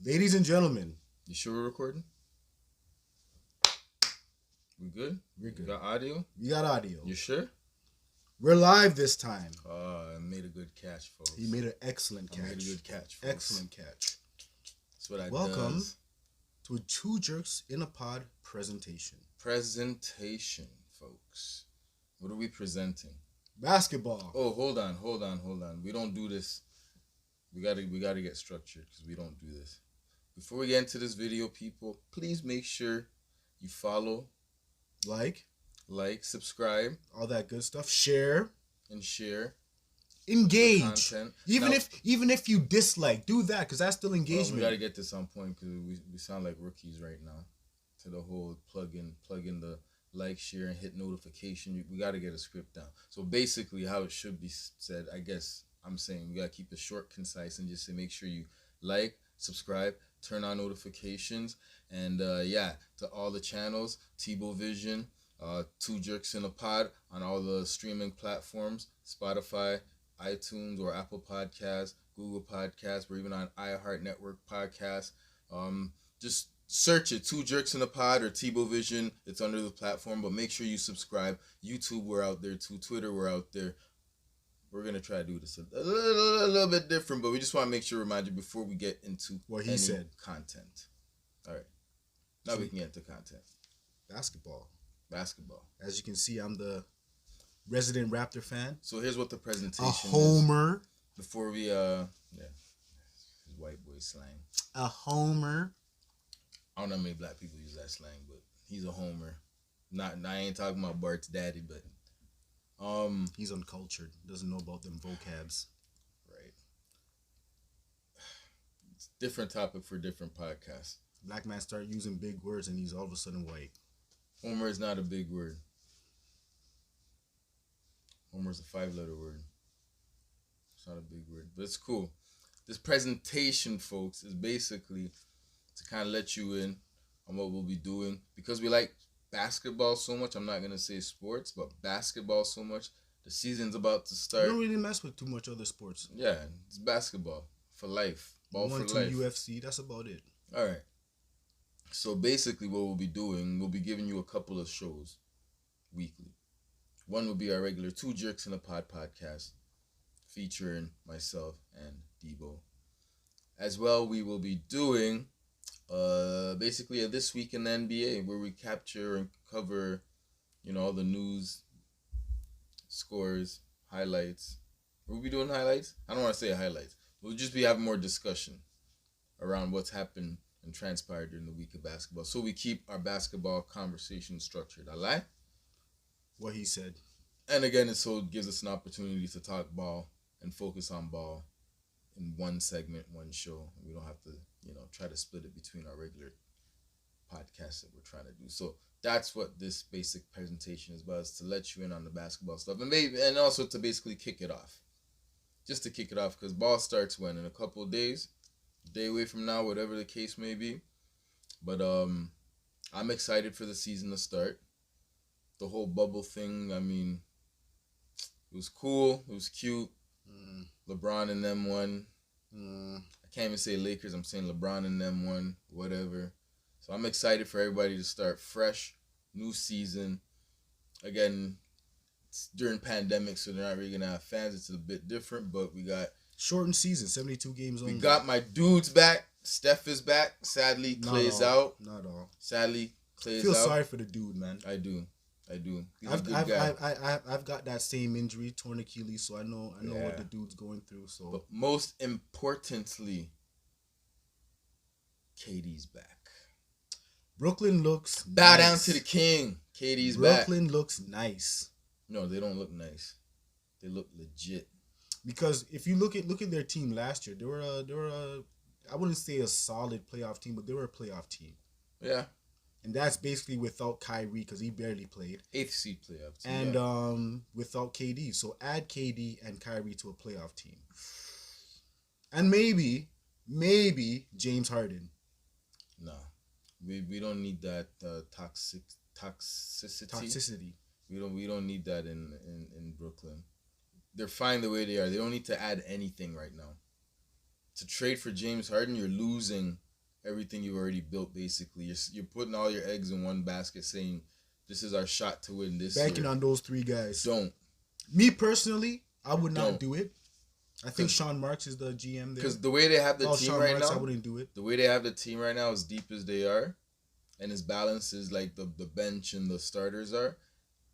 Ladies and gentlemen, You sure we're recording? We good? we're good. You got audio? We got audio. You sure? We're live this time. I made a good catch, folks. He made an excellent catch. I made a good catch, folks. Excellent catch. That's what I Welcome does. to a Two Jerks in a Pod presentation. Presentation, folks. What are we presenting? Basketball. Oh, hold on. We don't do this. We gotta get structured because we don't do this. Before we get into this video, people, please make sure you follow, like, subscribe, all that good stuff. Share and share. Engage. Content. Even if you dislike, do that because that's still engagement. We gotta get this on point because we sound like rookies right now. To the whole plug in the like, share, and hit notification. We gotta get a script down. So basically, how it should be said, I guess I'm saying we gotta keep it short, concise, and just say make sure you like, subscribe, turn on notifications, and to all the channels, Tebow Vision, Two Jerks in a Pod on all the streaming platforms, Spotify, iTunes, or Apple Podcasts, Google Podcasts. We're even on iHeartPodcast. Just search it, Two Jerks in a Pod or Tebow Vision. It's under the platform, but make sure you subscribe. YouTube, we're out there too. Twitter, we're out there. We're going to try to do this a little bit different, but we just want to make sure, remind you before we get into what he said. Content. All right. Now we can get into content. Basketball. As you can see, I'm the resident Raptor fan. So here's what the presentation is. A homer. Before we, white boy slang. A homer. I don't know how many black people use that slang, but he's a homer. I ain't talking about Bart's daddy, but he's uncultured. Doesn't know about them vocabs. Right. It's a different topic for different podcasts. Black man start using big words and he's all of a sudden white. Homer is not a big word. Homer is a 5-letter word. It's not a big word, but it's cool. This presentation, folks, is basically to kind of let you in on what we'll be doing. Because we like basketball so much, I'm not going to say sports, but basketball so much. The season's about to start. You don't really mess with too much other sports. Yeah, it's basketball for life. Ball for life. UFC, that's about it. All right. So basically what we'll be doing, we'll be giving you a couple of shows weekly. One will be our regular Two Jerks in a Pod podcast featuring myself and Debo. As well, we will be doing basically a This Week in the NBA where we capture and cover, all the news, scores, highlights. Will we be doing highlights? I don't want to say highlights. We'll just be having more discussion around what's happened and transpired during the week of basketball. So we keep our basketball conversation structured. I lie? What he said. And again, it gives us an opportunity to talk ball and focus on ball in one segment, one show. We don't have to, try to split it between our regular podcasts that we're trying to do. So that's what this basic presentation is about, is to let you in on the basketball stuff. And also to basically kick it off. Just to kick it off, because ball starts when? In a couple of days? A day away from now, whatever the case may be. But I'm excited for the season to start. The whole bubble thing, it was cool. It was cute. LeBron and them won. I can't even say Lakers. I'm saying LeBron and them won. Whatever. So I'm excited for everybody to start fresh. New season. Again, it's during pandemic, so they're not really going to have fans. It's a bit different, but we got... Shortened season, 72 games only. We got my dudes back. Steph is back. Sadly, Clay's out. Not all. Sadly, Clay's out. I feel out. sorry for the dude, man. I do. He's a good guy. I've got that same injury, torn Achilles, so I know what the dude's going through. So, but most importantly, KD's back. Brooklyn looks bow nice. Down to the king. KD's back. Brooklyn looks nice. No, they don't look nice. They look legit. Because if you look at their team last year, they were I wouldn't say a solid playoff team, but they were a playoff team. Yeah. And that's basically without Kyrie because he barely played. 8th seed playoff team. And without KD. So add KD and Kyrie to a playoff team. And maybe James Harden. No. We don't need that toxicity. We don't need that in Brooklyn. They're fine the way they are. They don't need to add anything right now. To trade for James Harden, you're losing everything you've already built. Basically, you're putting all your eggs in one basket, saying this is our shot to win this Banking year. on those three guys. Don't. Me personally, I would not do it. I think Sean Marks is the GM there. Because the way they have the team Sean right Marks, now, I wouldn't do it. The way they have the team right now, as deep as they are, and as balanced as like the bench and the starters are,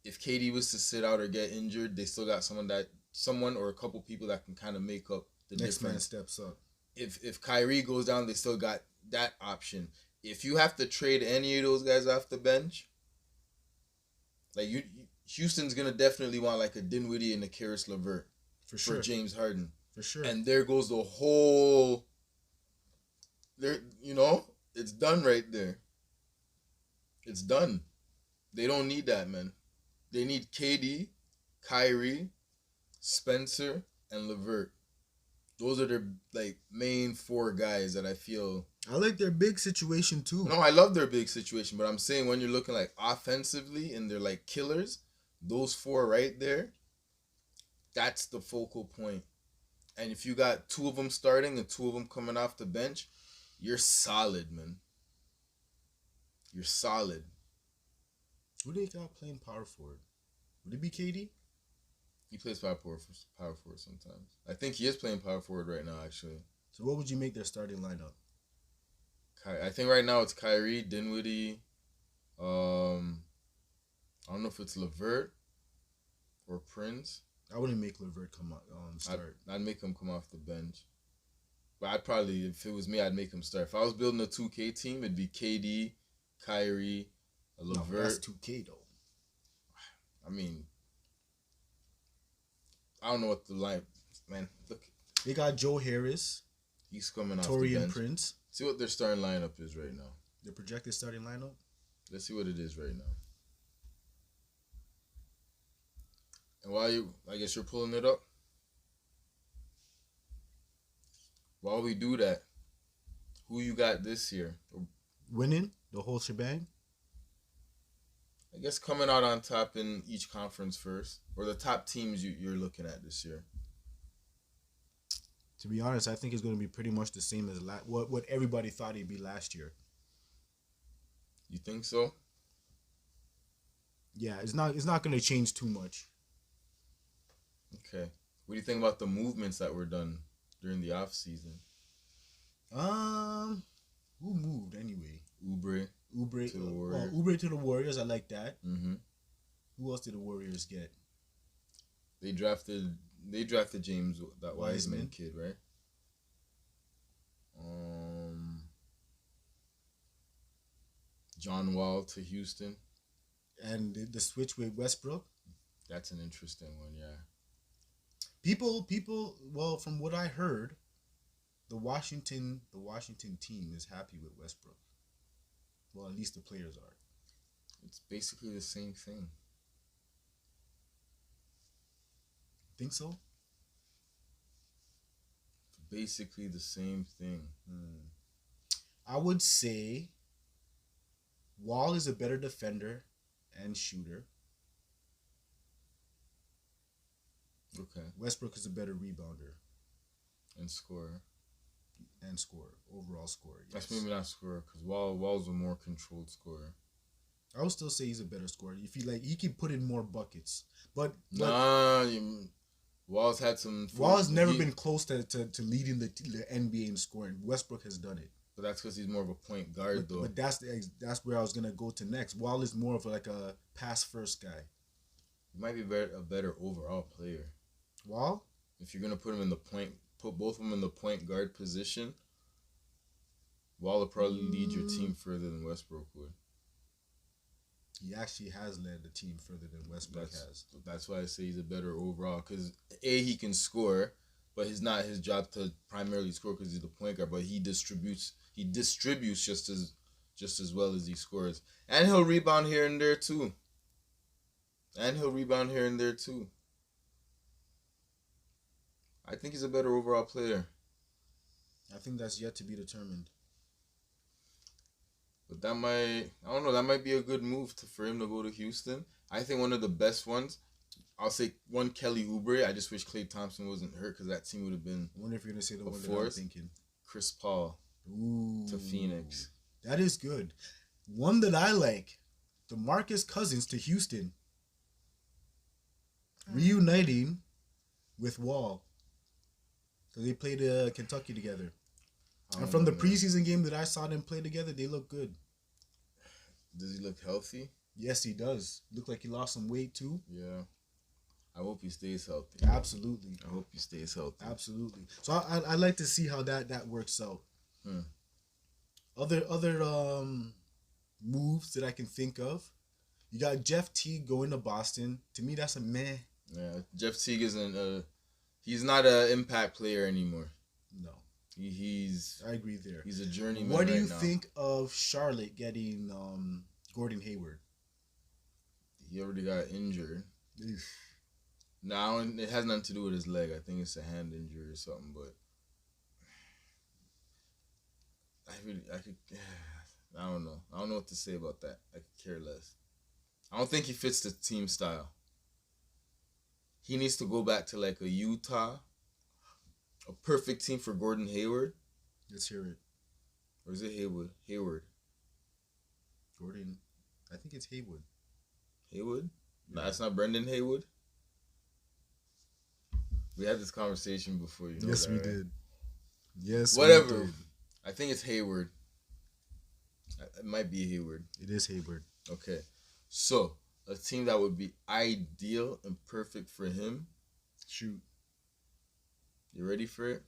if KD was to sit out or get injured, they still got someone or a couple people that can kind of make up the next difference. Man steps up. If Kyrie goes down, they still got that option. If you have to trade any of those guys off the bench, like Houston's gonna definitely want like a Dinwiddie and a Karis LeVert for James Harden. For sure. And there goes the whole. There, it's done right there. It's done. They don't need that, man. They need KD, Kyrie, Spencer, and LeVert. Those are their like main four guys that I feel. I like their big situation too. No, I love their big situation, but I'm saying when you're looking like offensively and they're like killers, those four right there, that's the focal point. And if you got two of them starting and two of them coming off the bench, you're solid, man. You're solid. Who do they got playing power forward? Would it be KD? He plays power forward sometimes. I think he is playing power forward right now, actually. So what would you make their starting lineup? I think right now it's Kyrie, Dinwiddie. I don't know if it's LeVert or Prince. I wouldn't make LeVert come out start. I'd make him come off the bench. But I'd probably, if it was me, I'd make him start. If I was building a 2K team, it'd be KD, Kyrie, LeVert. No, that's 2K though. I mean, I don't know what the line. Man, look. They got Joe Harris. He's coming off the bench. Torian Prince. See what their starting lineup is right now. The projected starting lineup? Let's see what it is right now. And while I guess you're pulling it up. While we do that, who you got this year? Winning the whole shebang? I guess coming out on top in each conference first, or the top teams you're looking at this year. To be honest, I think it's going to be pretty much the same as what everybody thought it'd be last year. You think so? Yeah, it's not going to change too much. Okay. What do you think about the movements that were done during the off season? Who moved anyway? Oubre to the Warriors. Oubre to the Warriors. I like that. Mm-hmm. Who else did the Warriors get? They drafted James, that Wiseman kid, right? John Wall to Houston. And the switch with Westbrook. That's an interesting one, yeah. People. Well, from what I heard, the Washington team is happy with Westbrook. Well, at least the players are. It's basically the same thing. Think so? It's basically the same thing. I would say Wall is a better defender and shooter. Okay. Westbrook is a better rebounder. And scorer. And scorer. Overall scorer, yes. That's maybe not scorer, because Wall's a more controlled scorer. I would still say he's a better scorer. If he can put in more buckets. But Wall's had some... Wall's never been close to leading the NBA in scoring. Westbrook has done it. But that's because he's more of a point guard, though. But that's where I was going to go to next. Wall is more of like a pass-first guy. He might be a better overall player. Wall? If you're going to put both of them in the point guard position, Wall will probably lead your team further than Westbrook would. He actually has led the team further than Westbrook has. That's why I say he's a better overall. Because, he can score, but it's not his job to primarily score because he's the point guard. But he distributes just as well as he scores. And he'll rebound here and there, too. I think he's a better overall player. I think that's yet to be determined. But that might be a good move for him to go to Houston. I think one of the best ones, I'll say one, Kelly Oubre. I just wish Klay Thompson wasn't hurt because that team would have been... I wonder if you're going to say the one that I'm thinking. Chris Paul. Ooh. to Phoenix. That is good. One that I like, DeMarcus Cousins to Houston. Reuniting with Wall. Because they played Kentucky together. And from the preseason game that I saw them play together, they look good. Does he look healthy? Yes, he does. Look like he lost some weight too. Yeah. I hope he stays healthy. Absolutely. I hope he stays healthy. Absolutely. So I like to see how that works out. Other moves that I can think of. You got Jeff Teague going to Boston. To me, that's a meh. Yeah, Jeff Teague isn't. He's not an impact player anymore. No. He's. I agree there. He's a journeyman. What do you think of Charlotte getting Gordon Hayward? He already got injured. Now it has nothing to do with his leg. I think it's a hand injury or something. But I don't know. I don't know what to say about that. I could care less. I don't think he fits the team style. He needs to go back to like a Utah, a perfect team for Gordon Hayward. Let's hear it. Or is it Haywood? Hayward. Gordon, I think it's Haywood. Haywood? No, it's not Brendan Haywood. We had this conversation before, you know. Yes, that, we right? did. Yes, whatever. We did. I think it's Hayward. It might be Hayward. It is Hayward. Okay. So, a team that would be ideal and perfect for him. Shoot. You ready for it?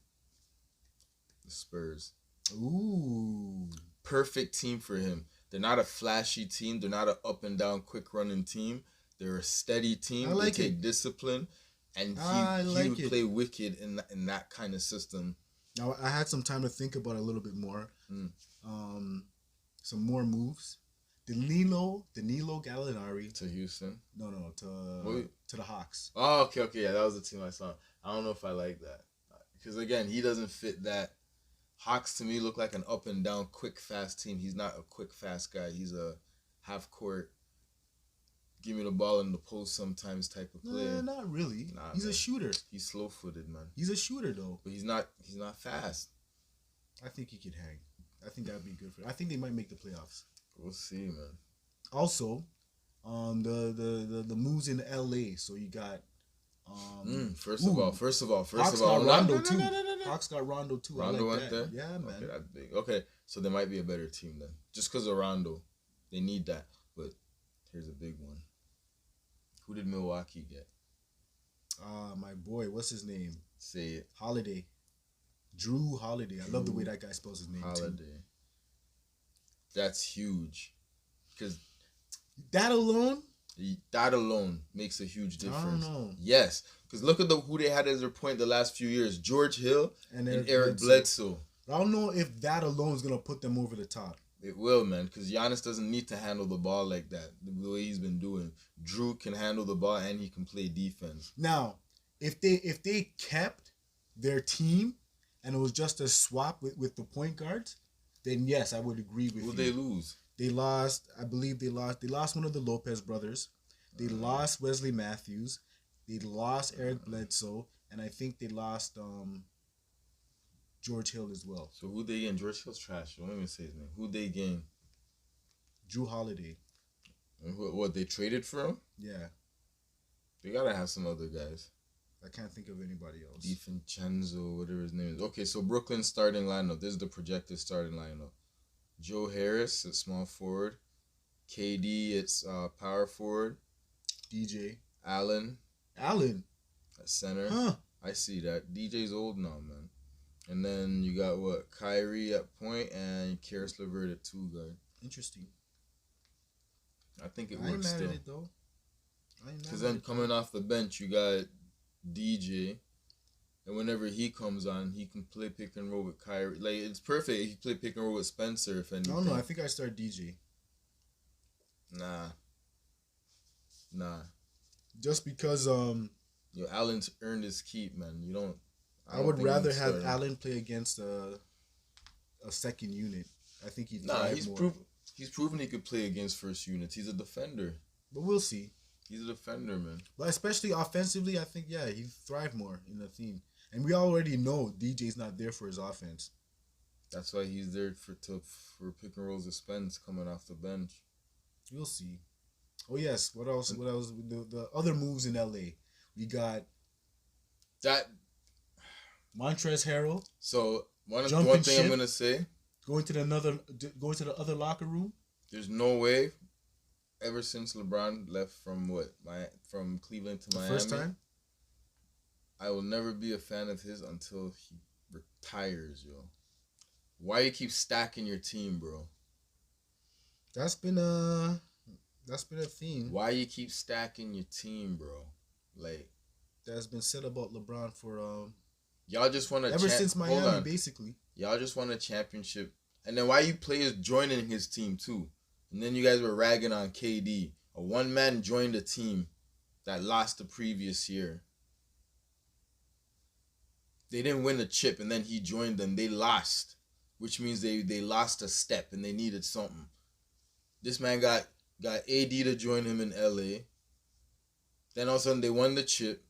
The Spurs. Ooh. Perfect team for him. They're not a flashy team. They're not an up and down, quick running team. They're a steady team. They take discipline. And he would play wicked in that kind of system. Now, I had some time to think about it a little bit more. Some more moves. Danilo Gallinari. To Houston? No, to the Hawks. Oh, okay. Yeah, that was the team I saw. I don't know if I like that. Because, again, he doesn't fit that. Hawks, to me, look like an up and down, quick, fast team. He's not a quick, fast guy. He's a half-court, give me the ball in the post sometimes type of player. Not really. He's a shooter. He's slow-footed, man. He's a shooter, though. But he's not fast. I think he could hang. I think that would be good for him. I think they might make the playoffs. We'll see, man. Also, the moves in LA. So you got First of all, Hawks got Rondo too. Hawks got Rondo too. Rondo went there? Yeah, man. Okay, that's big. Okay, so they might be a better team then. Just because of Rondo. They need that. But here's a big one. Who did Milwaukee get? My boy, what's his name? Say it. Holiday. Drew Holiday. I love the way that guy spells his name Holiday. too. That's huge. Because that alone makes a huge difference. I don't know. Yes. Because look at who they had as their point the last few years. George Hill and Eric Bledsoe. I don't know if that alone is going to put them over the top. It will, man, because Giannis doesn't need to handle the ball like that, the way he's been doing. Drew can handle the ball and he can play defense. Now, if they kept their team and it was just a swap with the point guards, then yes, I would agree with you. Who they lose? They lost, I believe they lost one of the Lopez brothers. They lost Wesley Matthews. They lost Eric Bledsoe. And I think they lost George Hill as well. So who they gain? George Hill's trash. Don't even say his name. Who they gain? Drew Holiday. And what, they traded for him? Yeah. They gotta have some other guys. I can't think of anybody else. DiVincenzo, whatever his name is. Okay, so Brooklyn's starting lineup. This is the projected starting lineup. Joe Harris at small forward. KD, it's power forward. DJ. Allen at center. Huh. I see that. DJ's old now, man. And then you got Kyrie at point and Karis LeVert at two guard. Interesting. I think it works still. I ain't mad at it though. Because then coming off the bench, you got DJ. And whenever he comes on, he can play pick and roll with Kyrie. Like, it's perfect. He can play pick and roll with Spencer, if anything. No, I think I start DJ. Nah. Just because Allen's earned his keep, man. I would rather have Allen play against a second unit. I think he's he's proven he could play against first units. He's a defender. But we'll see. He's a defender, man. But especially offensively, I think he'd thrive more in the team. And we already know DJ's not there for his offense. That's why he's there for pick and rolls expense coming off the bench. We'll see. Oh yes, what else? What else? The other moves in LA, we got That Montrezl Harrell. So one Jumping thing ship. I'm gonna say, going to the other locker room. There's no way. Ever since LeBron left from Cleveland to Miami, First time, I will never be a fan of his until he retires, yo. Why you keep stacking your team, bro? That's been a theme. Why you keep stacking your team, bro? Like, that's been said about LeBron for y'all just want to ever since Miami, basically. Y'all just won a championship, and then why you players joining his team too? And then you guys were ragging on KD. A one man joined a team that lost the previous year. They didn't win a chip, and then he joined them. They lost, which means they lost a step, and they needed something. This man got AD to join him in LA. Then all of a sudden they won the chip.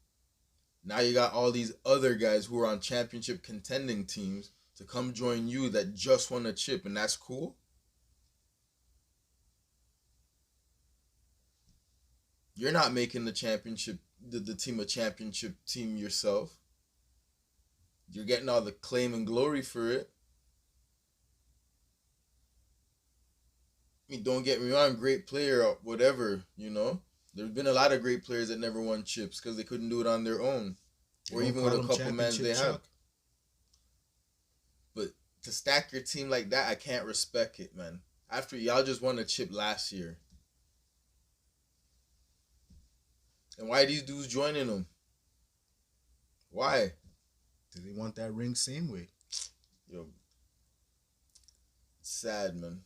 Now you got all these other guys who are on championship contending teams to come join you that just won a chip, and that's cool. You're not making the championship, the team a championship team yourself. You're getting all the claim and glory for it. I mean, don't get me wrong, great player or whatever, you know. There's been a lot of great players that never won chips because they couldn't do it on their own. Or even with a couple mans they have. But to stack your team like that, I can't respect it, man. After y'all just won a chip last year. And why are these dudes joining them? Why? Do they want that ring same way? Yo, it's sad, man.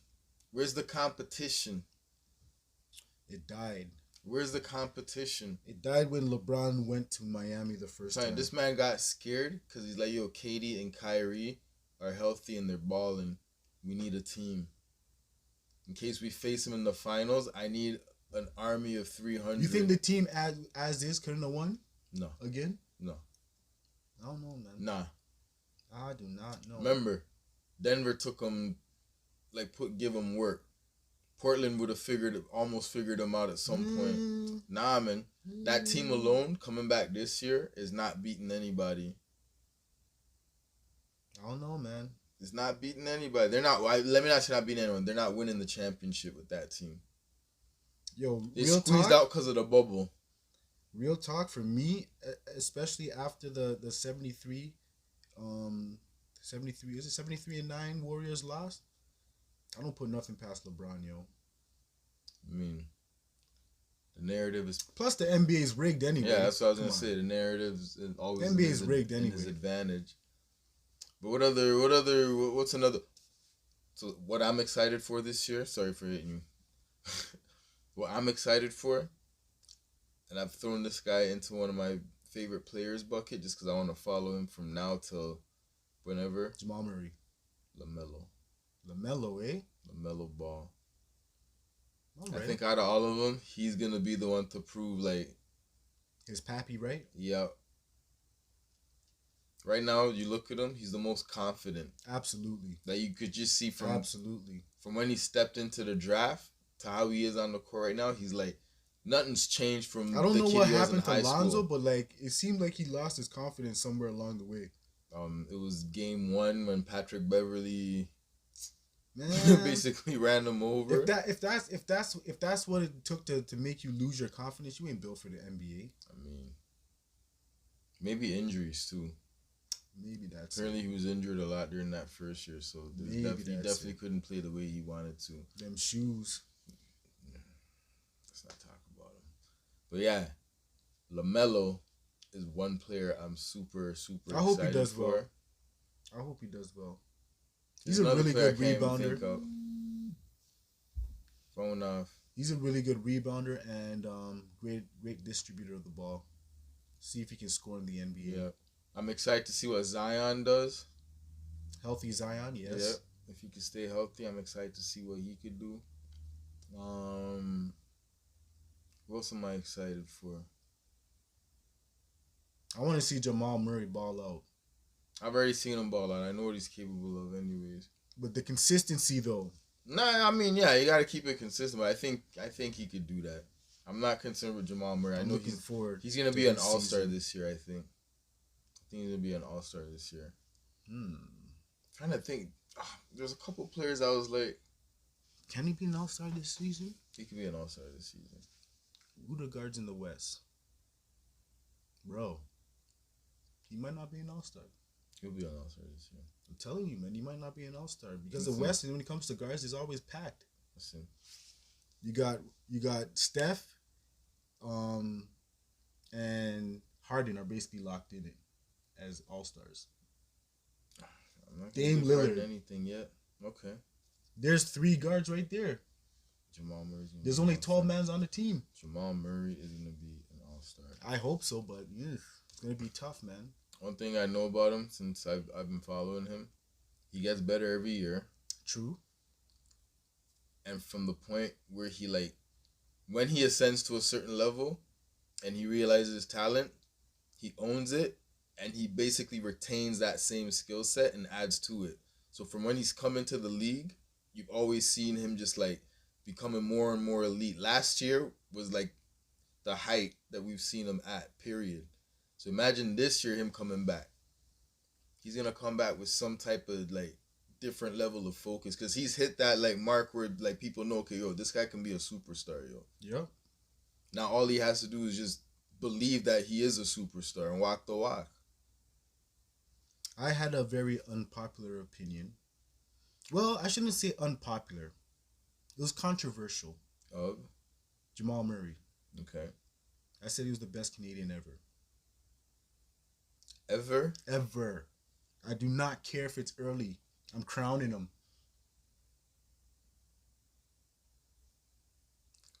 Where's the competition? It died. Where's the competition? It died when LeBron went to Miami the first time. This man got scared because he's like, yo, KD and Kyrie are healthy and they're balling. We need a team. In case we face them in the finals, I need an army of 300. You think the team as is couldn't have won? No. Again? No. I don't know, man. Nah. I do not know. Remember, Denver took them, give them work. Portland would have almost figured them out at some point. Nah, man. That team alone, coming back this year, is not beating anybody. I don't know, man. It's not beating anybody. They're not. Let me not say not beating anyone. They're not winning the championship with that team. Yo, they squeezed out because of the bubble. Real talk for me, especially after the 73, 73, is it 73-9 Warriors lost? I don't put nothing past LeBron, yo. I mean, the narrative is... Plus, the NBA is rigged anyway. Yeah, that's what I was going to say. The narrative is always... The NBA is rigged anyway. His advantage. But what's another... So, what I'm excited for this year... Sorry for hitting you. What I'm excited for... And I've thrown this guy into one of my favorite players bucket just because I want to follow him from now till whenever. Jamal Murray. LaMelo, eh? LaMelo Ball. Right. I think out of all of them, he's going to be the one to prove, his pappy, right? Yeah. Right now, you look at him, he's the most confident. Absolutely. That you could just see from... Absolutely. From when he stepped into the draft to how he is on the court right now, he's nothing's changed from. I don't know what happened to Lonzo, but it seemed like he lost his confidence somewhere along the way. It was game 1 when Patrick Beverly basically ran him over. If that's what it took to make you lose your confidence, you ain't built for the NBA. I mean, maybe injuries too. Maybe that's. Apparently, he was injured a lot during that first year, so he definitely couldn't play the way he wanted to. Them shoes. Let's not talk about him. But yeah, LaMelo is one player I'm super, super excited for. I hope he does well. I hope he does well. He's a really good rebounder. Phone off. He's a really good rebounder and great distributor of the ball. See if he can score in the NBA. Yeah. I'm excited to see what Zion does. Healthy Zion, yes. Yep. If he can stay healthy, I'm excited to see what he could do. What else am I excited for? I want to see Jamal Murray ball out. I've already seen him ball out. I know what he's capable of, anyways. But the consistency, though. Nah, I mean, yeah, you got to keep it consistent. But I think he could do that. I'm not concerned with Jamal Murray. I know he's gonna be an all-star this year. I think he's gonna be an all-star this year. Trying to think. There's a couple players I was like, can he be an all-star this season? He could be an all-star this season. Who the guards in the West? Bro, he might not be an all-star. He'll be an all-star this year. I'm telling you, man, he might not be an all-star because the West, when it comes to guards, is always packed. Listen. You got Steph, and Harden are basically locked in it as all-stars. Dame Lillard. Anything yet? Okay. There's 3 guards right there. Jamal Murray's gonna There's only 12 men on the team. Jamal Murray is gonna be an all-star. I hope so, but it's gonna be tough, man. One thing I know about him since I've been following him, he gets better every year. True. And from the point where he when he ascends to a certain level, and he realizes his talent, he owns it, and he basically retains that same skill set and adds to it. So from when he's come into the league, you've always seen him just becoming more and more elite. Last year was the height that we've seen him at, period. So imagine this year him coming back. He's going to come back with some type of different level of focus because he's hit that mark where people know, okay, yo, this guy can be a superstar, yo. Yep. Now all he has to do is just believe that he is a superstar and walk the walk. I had a very unpopular opinion. Well, I shouldn't say unpopular. It was controversial. Of? Jamal Murray. Okay. I said he was the best Canadian ever. Ever? Ever. I do not care if it's early. I'm crowning him.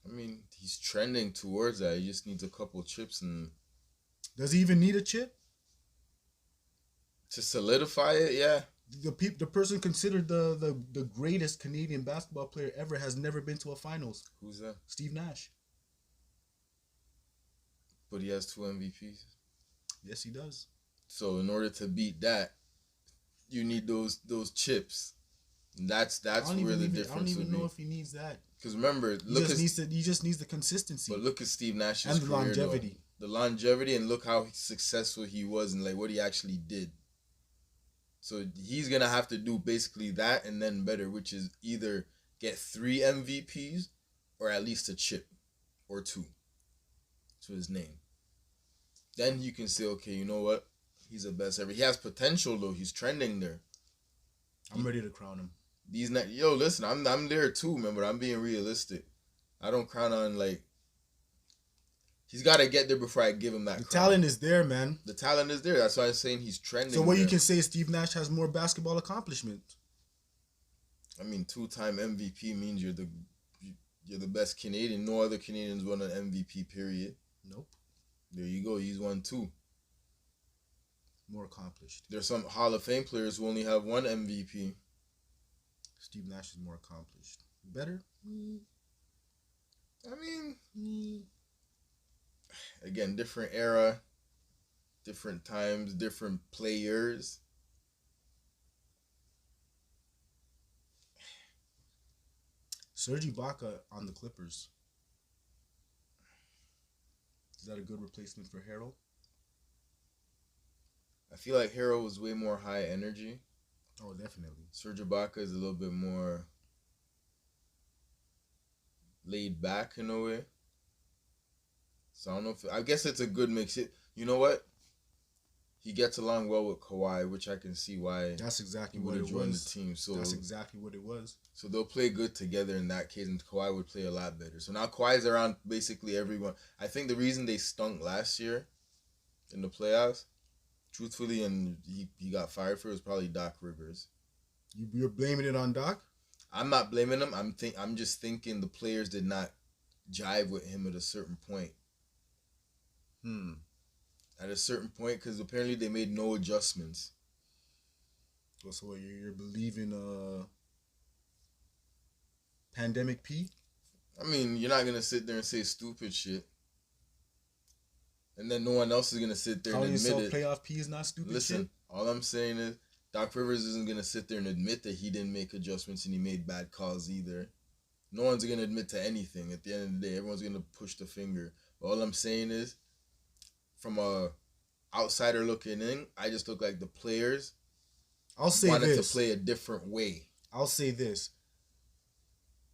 I mean, he's trending towards that. He just needs a couple chips and... Does he even need a chip? To solidify it, yeah. The person considered the greatest Canadian basketball player ever has never been to a finals. Who's that? Steve Nash. But he has 2 MVPs. Yes, he does. So in order to beat that, you need those chips. And that's where the difference would be. I don't even know if he needs that. Because remember, he just needs the consistency. But look at Steve Nash's and the career, longevity. Though. The longevity, and look how successful he was and what he actually did. So he's gonna have to do basically that and then better, which is either get 3 MVPs or at least a chip or 2 to his name. Then you can say, okay, you know what? He's the best ever. He has potential though. He's trending there. I'm ready to crown him. Listen, I'm there too, man, but I'm being realistic. I don't crown on he's got to get there before I give him that crown. The talent is there, man. The talent is there. That's why I'm saying he's trending. So what you can say is Steve Nash has more basketball accomplishment. I mean, 2-time MVP means you're the best Canadian. No other Canadians won an MVP, period. Nope. There you go. He's won 2. More accomplished. There's some Hall of Fame players who only have 1 MVP. Steve Nash is more accomplished. Better? I mean... Again, different era, different times, different players. Serge Ibaka on the Clippers. Is that a good replacement for Harrell? I feel like Harrell was way more high energy. Oh, definitely. Serge Ibaka is a little bit more laid back in a way. So I don't know I guess it's a good mix. You know what? He gets along well with Kawhi, which I can see why. That's exactly he what it joined was. The team. So that's exactly what it was. So they'll play good together in that case, and Kawhi would play a lot better. So now Kawhi's around basically everyone. I think the reason they stunk last year in the playoffs, truthfully, and he got fired for it, was probably Doc Rivers. You're blaming it on Doc? I'm not blaming him. I'm just thinking the players did not jive with him at a certain point. At a certain point, because apparently they made no adjustments. So you're believing Pandemic P? I mean, you're not gonna sit there and say stupid shit, and then no one else is gonna sit there and admit it. Playoff P is not stupid. Listen, shit? All I'm saying is Doc Rivers isn't gonna sit there and admit that he didn't make adjustments and he made bad calls either. No one's gonna admit to anything. At the end of the day, everyone's gonna push the finger. But all I'm saying is, from a outsider looking in, I just look like the players wanted to play a different way. I'll say this.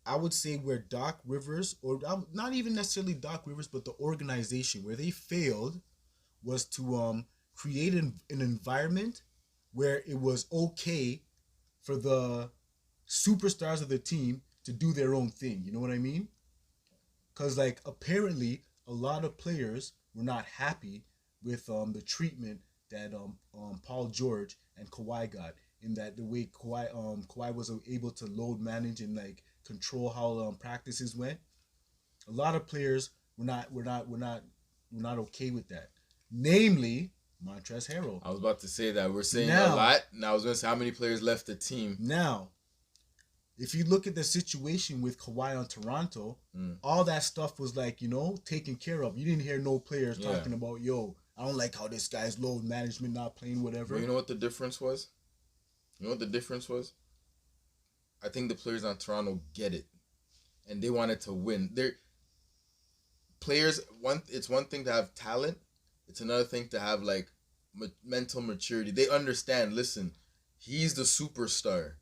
I would say where Doc Rivers, or not even necessarily Doc Rivers, but the organization, where they failed was to create an environment where it was okay for the superstars of the team to do their own thing. You know what I mean? Because, like, apparently a lot of players were not happy with the treatment that Paul George and Kawhi got, in that the way Kawhi was able to load manage and like control how practices went. A lot of players were not okay with that. Namely, Montrezl Harrell. I was about to say that. We're saying a lot. Now I was going to say how many players left the team. Now, if you look at the situation with Kawhi on Toronto, all that stuff was like, taken care of. You didn't hear no players talking about, I don't like how this guy's load management, not playing, whatever. But you know what the difference was? I think the players on Toronto get it. And they wanted to win. They're players, it's one thing to have talent. It's another thing to have, like, mental maturity. They understand, listen, he's the superstar.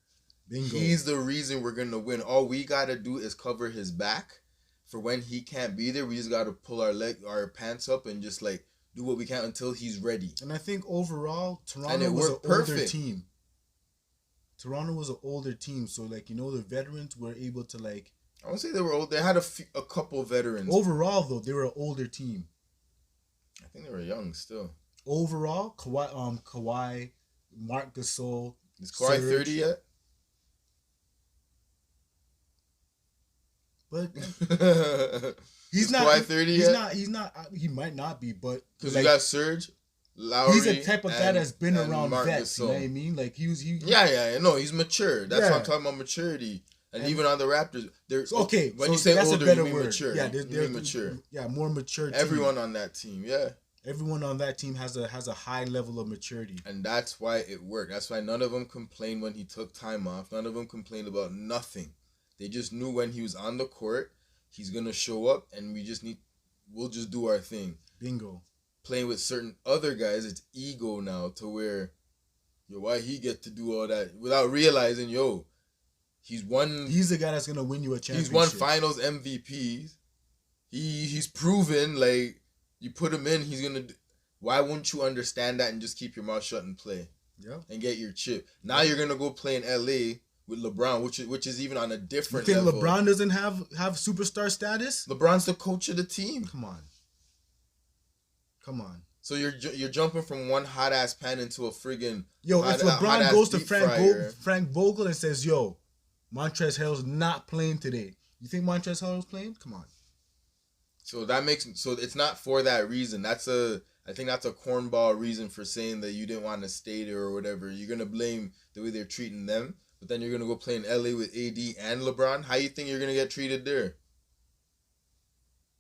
Bingo. He's the reason we're going to win. All we got to do is cover his back for when he can't be there. We just got to pull our pants up and just, like, do what we can until he's ready. And I think overall, Toronto was an older team. Toronto was an older team. So, like, the veterans were able to, like... I won't say they were old. They had a couple veterans. Overall, though, they were an older team. I think they were young still. Overall, Kawhi, Marc Gasol. Is Kawhi 30 yet? But he's not Kawhi 30 yet. He's not. He might not be, but because you got Serge, Lowry. He's the type of guy that's been around Marc vets. Gasol. You know what I mean? Like he. Yeah. No, he's mature. That's what I'm talking about, maturity. And even on the Raptors, they're okay. When you say that's older, a better you mean word. mature. Yeah, they're mature. Yeah, more mature. Everyone on that team, Everyone on that team has a high level of maturity. And that's why it worked. That's why none of them complained when he took time off. None of them complained about nothing. They just knew when he was on the court, he's gonna show up, and we'll just do our thing. Bingo. Playing with certain other guys, it's ego now to where, why he get to do all that without realizing, he's the guy that's gonna win you a championship. He's won Finals MVPs. He's proven, like, you put him in, he's gonna. Why wouldn't you understand that and just keep your mouth shut and play? Yeah. And get your chip. Now you're gonna go play in LA with LeBron, which is even on a different level. You think level. LeBron doesn't have superstar status? LeBron's the coach of the team. Come on. So you're jumping from one hot ass pan into a friggin' if LeBron goes to Frank Vogel and says, Montrezl Harrell's not playing today. You think Montrezl Harrell's playing? Come on. So it's not for that reason. I think that's a cornball reason for saying that you didn't want to stay there or whatever. You're gonna blame the way they're treating them, but then you're gonna go play in LA with AD and LeBron. How you think you're gonna get treated there?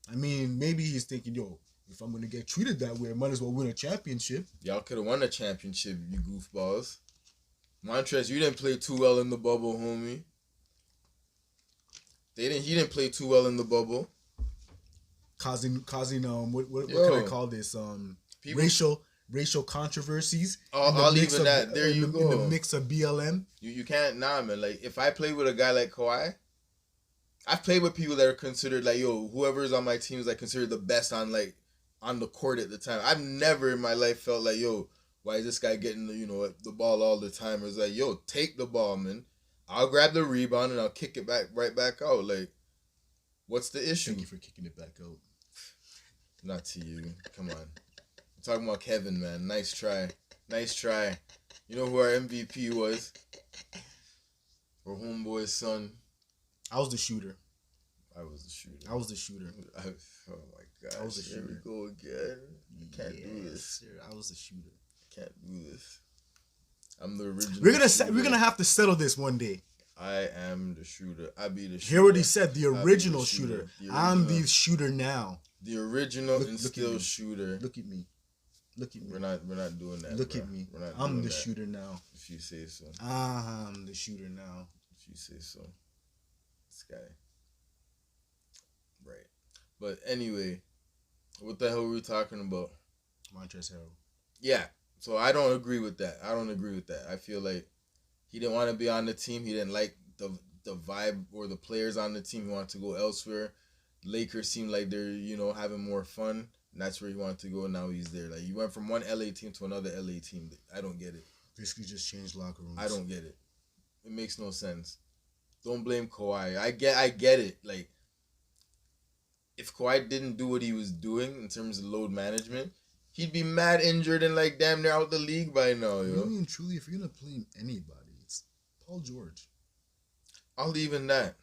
I mean, maybe he's thinking, if I'm gonna get treated that way, I might as well win a championship. Y'all could have won a championship, you goofballs. Montrezl, you didn't play too well in the bubble, homie. He didn't play too well in the bubble. Causing what can I call this? Racial controversies. I'll even that. There you go. In the mix of BLM. You can't, man. Like, if I play with a guy like Kawhi, I've played with people that are considered, like, whoever's on my team is, like, considered the best on the court at the time. I've never in my life felt like, why is this guy getting the ball all the time? It's like, take the ball, man. I'll grab the rebound and I'll kick it right back out. Like, what's the issue? Thank you for kicking it back out. Not to you. Come on. I'm talking about Kevin, man. Nice try. You know who our MVP was? Our homeboy's son. I was the shooter. I was the shooter. Oh my gosh. I was the shooter. Here we go again. Can't do this. Sir, I was the shooter. Can't do this. I'm the original. We're gonna have to settle this one day. I am the shooter. I be the shooter. He already said the original shooter. I'm the shooter now. The original and still shooter. Look at me. Look at me. We're not doing that. Look bro. at me. We're not I'm doing the that. shooter now. If you say so. I'm the shooter now. If you say so. This guy. Right. But anyway, what the hell were we talking about? Montrezl Harrell. Yeah. So I don't agree with that. I feel like he didn't want to be on the team. He didn't like the vibe or the players on the team. He wanted to go elsewhere. Lakers seem like they're, having more fun. And that's where he wanted to go, and now he's there. Like, you went from one LA team to another LA team. I don't get it. Basically just changed locker rooms. I don't get it. It makes no sense. Don't blame Kawhi. I get it. Like, if Kawhi didn't do what he was doing in terms of load management, he'd be mad injured and like damn near out the league by now, yo. Really and truly, if you're gonna blame anybody, it's Paul George. I'll leave in that.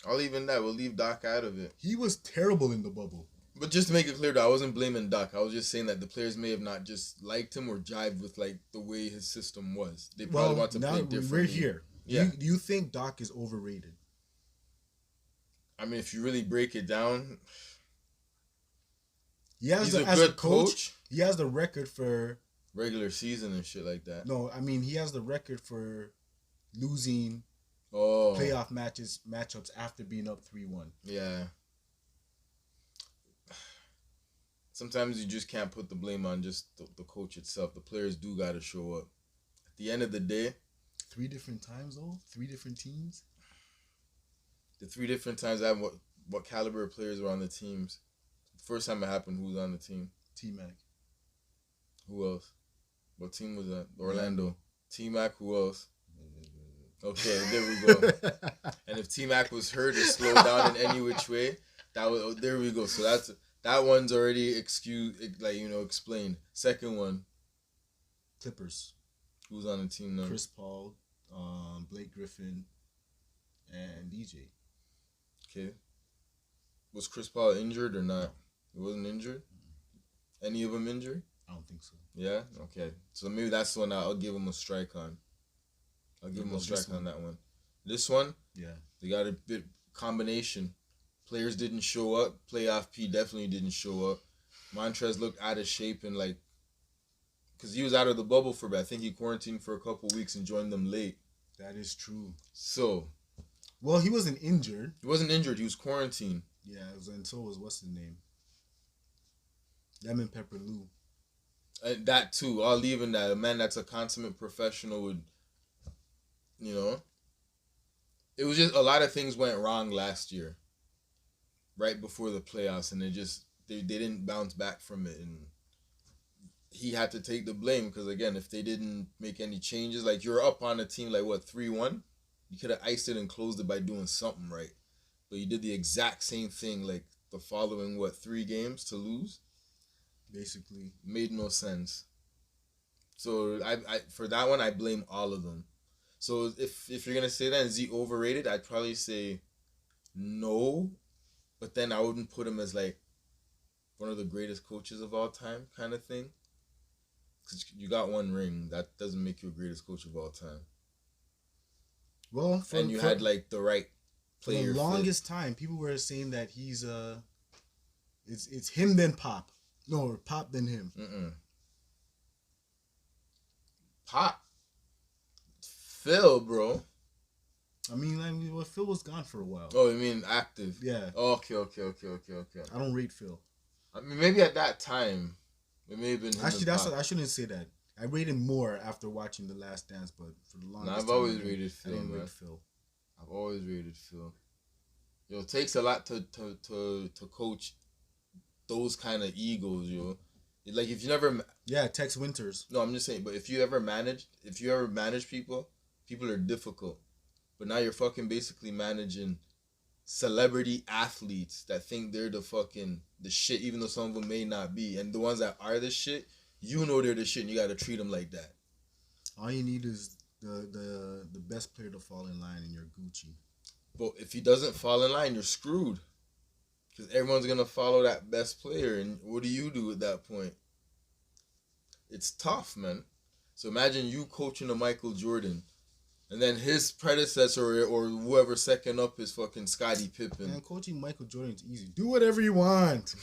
We'll leave Doc out of it. He was terrible in the bubble. But just to make it clear, though, I wasn't blaming Doc. I was just saying that the players may have not just liked him or jived with like the way his system was. They probably want to play differently. We're here. Yeah. Do you think Doc is overrated? I mean, if you really break it down, He's a good coach. He has the record for regular season and shit like that. No, I mean he has the record for losing playoff matchups after being up 3-1. Yeah. Sometimes you just can't put the blame on just the coach itself. The players do got to show up. At the end of the day, 3 different times though, 3 different teams. The 3 different times I have what caliber of players were on the teams. First time it happened, who was on the team? T-Mac. Who else? What team was that? Orlando. T-Mac, who else? Okay, there we go. And if T-Mac was hurt or slowed down in any which way, there we go. So that one's already explained. Second one. Clippers. Who's on the team now? Chris Paul, Blake Griffin, and DJ. Okay. Was Chris Paul injured or not? He wasn't injured? Any of them injured? I don't think so. Yeah? Okay. So maybe that's the one I'll give him a strike on. I'll give him a strike on that one. This one? Yeah. They got a bit combination. Players didn't show up. Playoff P definitely didn't show up. Montrez looked out of shape and because he was out of the bubble for a bit. I think he quarantined for a couple weeks and joined them late. That is true. So. Well, he wasn't injured. He wasn't injured. He was quarantined. Yeah, and so was what's his name? Lemon Pepper Lou. That too. I'll leave in that. A man that's a consummate professional would, it was just a lot of things went wrong last year. Right before the playoffs, and they didn't bounce back from it, and he had to take the blame because again, if they didn't make any changes, like you're up on a team like 3-1, you could have iced it and closed it by doing something right. But you did the exact same thing like the following 3 games to lose. Basically, made no sense. So I for that one I blame all of them. So if you're gonna say that, is he overrated? I'd probably say no, but then I wouldn't put him as like one of the greatest coaches of all time kind of thing. Cause you got 1 ring, that doesn't make you a greatest coach of all time. Well, you had like the right player. For the longest time, people were saying that he's it's him then Pop. No, or Pop then him. Pop. Phil, bro. I mean, well, Phil was gone for a while. Oh, you mean active? Yeah. Okay. I don't rate Phil. I mean, maybe at that time, it may have been him. Actually, I shouldn't say that. I rate him more after watching The Last Dance, but for the longest I've time, always rated Phil, I didn't man. rate Phil. I've always rated Phil. Yo, it takes a lot to coach those kind of egos, yo. Like if you never. Yeah, Tex Winters. No, I'm just saying. But if you ever manage people are difficult. But now you're fucking basically managing celebrity athletes that think they're the shit, even though some of them may not be. And the ones that are the shit, they're the shit, and you got to treat them like that. All you need is the best player to fall in line, and you're Gucci. But if he doesn't fall in line, you're screwed. Because everyone's going to follow that best player. And what do you do at that point? It's tough, man. So imagine you coaching a Michael Jordan. And then his predecessor or whoever second up is fucking Scottie Pippen. Man, coaching Michael Jordan is easy. Do whatever you want.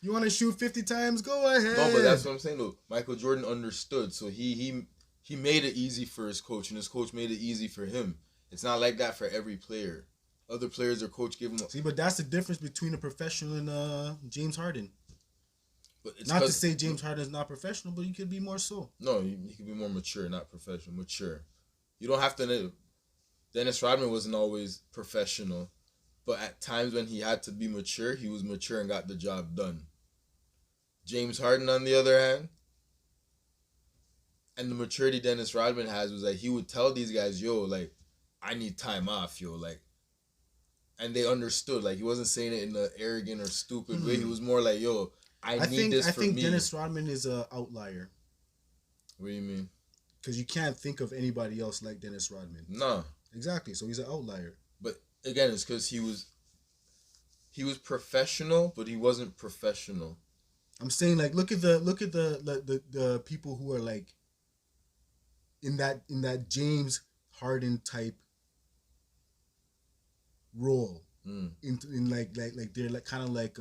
You want to shoot 50 times? Go ahead. No, but that's what I'm saying though. Michael Jordan understood, so he made it easy for his coach, and his coach made it easy for him. It's not like that for every player. Other players, their coach give them. See, but that's the difference between a professional and James Harden. But it's not to say James Harden is not professional, but he could be more so. No, he could be more mature, not professional. Mature. You don't have to. Dennis Rodman wasn't always professional, but at times when he had to be mature, he was mature and got the job done. James Harden, on the other hand, and the maturity Dennis Rodman has was that he would tell these guys, yo, like, I need time off, yo, like, and they understood. Like, he wasn't saying it in an arrogant or stupid way. He was more like, yo, I need this for me. I think Dennis Rodman is an outlier. What do you mean? Because you can't think of anybody else like Dennis Rodman. No. Exactly. So he's an outlier. But again, it's because he was professional, but he wasn't professional. I'm saying, like, look at the people who are like in that James Harden type role. In like they're like kind of like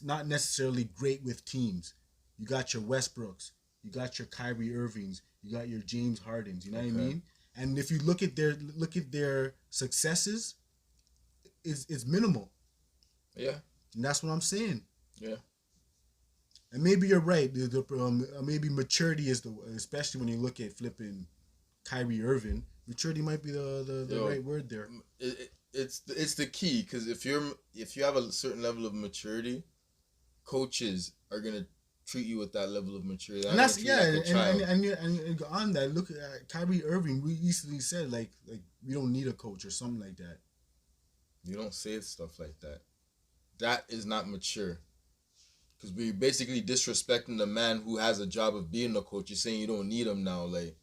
not necessarily great with teams. You got your Westbrooks, you got your Kyrie Irvings, you got your James Hardens. You know what I mean? And if you look at their successes, it's minimal. Yeah. And that's what I'm saying. Yeah. And maybe you're right. Maybe maturity is especially when you look at flipping Kyrie Irving. Maturity might be the right word there. It's the key, because if you have a certain level of maturity, coaches are gonna treat you with that level of maturity. And that's and on that, look at Kyrie Irving. We easily said like we don't need a coach or something like that. You don't say stuff like that. That is not mature. Because we're basically disrespecting the man who has a job of being a coach. You're saying you don't need him now, like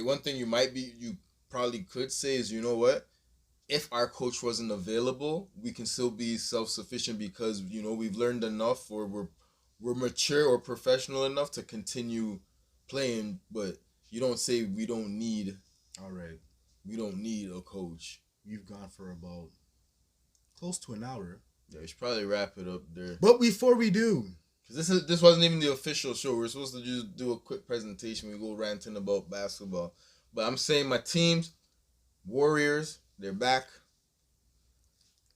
one thing you probably could say is, you know what? If our coach wasn't available, we can still be self-sufficient because, you know, we've learned enough, or we're mature or professional enough to continue playing. But you don't say we don't need. All right. We don't need a coach. We've gone for about close to an hour. Yeah, we should probably wrap it up there. But before we do, because this wasn't even the official show. We're supposed to just do a quick presentation. We go ranting about basketball. But I'm saying my teams, Warriors, they're back.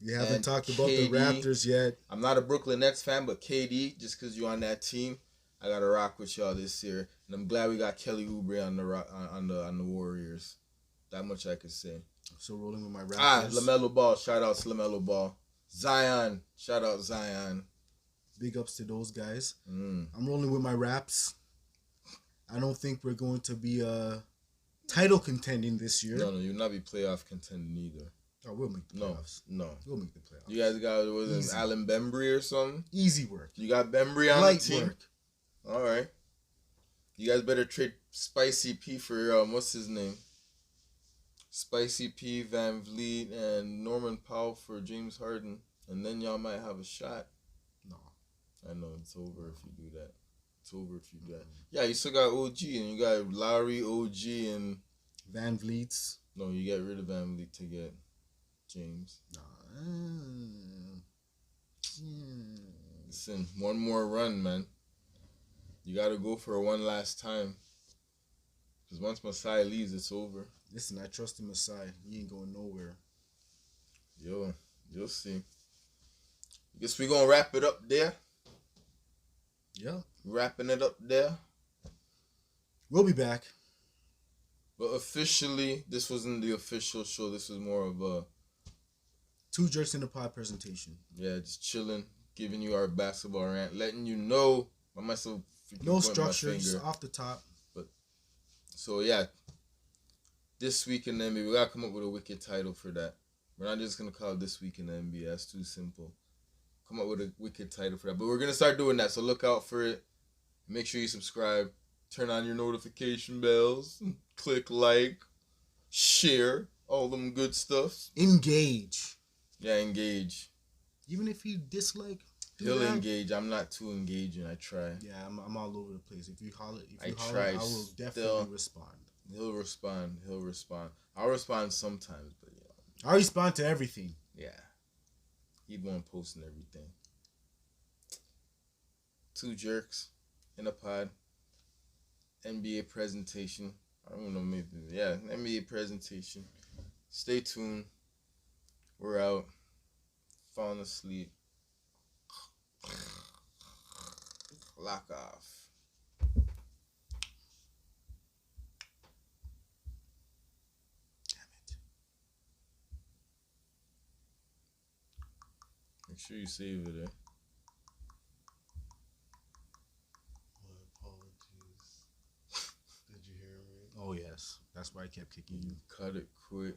We haven't talked about the Raptors yet. I'm not a Brooklyn Nets fan, but KD, just because you're on that team, I got to rock with y'all this year. And I'm glad we got Kelly Oubre on the Warriors. That much I could say. I'm still rolling with my Raptors. LaMelo Ball. Shout out to LaMelo Ball. Zion. Shout out Zion. Big ups to those guys. I'm rolling with my Raps. I don't think we're going to be title contending this year. No, you'll not be playoff contending either. Oh, we'll make the playoffs. No. We'll make the playoffs. You guys got, Allen Bembry or something? Easy work. You got Bembry on Light the team? Work. All right. You guys better trade Spicy P for, what's his name? Spicy P, Van Vliet, and Norman Powell for James Harden. And then y'all might have a shot. No. I know, it's over if you do that. It's over if you do that. Yeah, you still got OG, and you got Lowry, OG, and... Van Vliet's. No, you get rid of Van Vliet to get James. Listen, one more run, man. You got to go for one last time. Because once Masai leaves, it's over. Listen, I trust in Masai. He ain't going nowhere. Yo, you'll see. I guess we're going to wrap it up there. Yeah. Wrapping it up there. We'll be back. But officially, this wasn't the official show. This was more of a... Two Jerks in the Pod presentation. Yeah, just chilling, giving you our basketball rant, letting you know by myself. No structure, just off the top. But so yeah, this week in the NBA, we gotta come up with a wicked title for that. We're not just gonna call it This Week in the NBA. That's too simple. Come up with a wicked title for that. But we're gonna start doing that. So look out for it. Make sure you subscribe. Turn on your notification bells. Click like, share, all them good stuff. Engage. Yeah, engage. Even if you dislike, he'll engage. I'm not too engaging. I try. Yeah, I'm all over the place. If you holler, I will definitely respond. He'll respond. I'll respond sometimes, but yeah, I respond to everything. Yeah. He the one posting everything. Two jerks in a pod. NBA presentation. I don't know, maybe NBA presentation. Stay tuned. We're out. Falling asleep. Lock off. Make sure you save it, eh? My apologies. Did you hear me? Oh yes, that's why I kept kicking you. Cut it quick.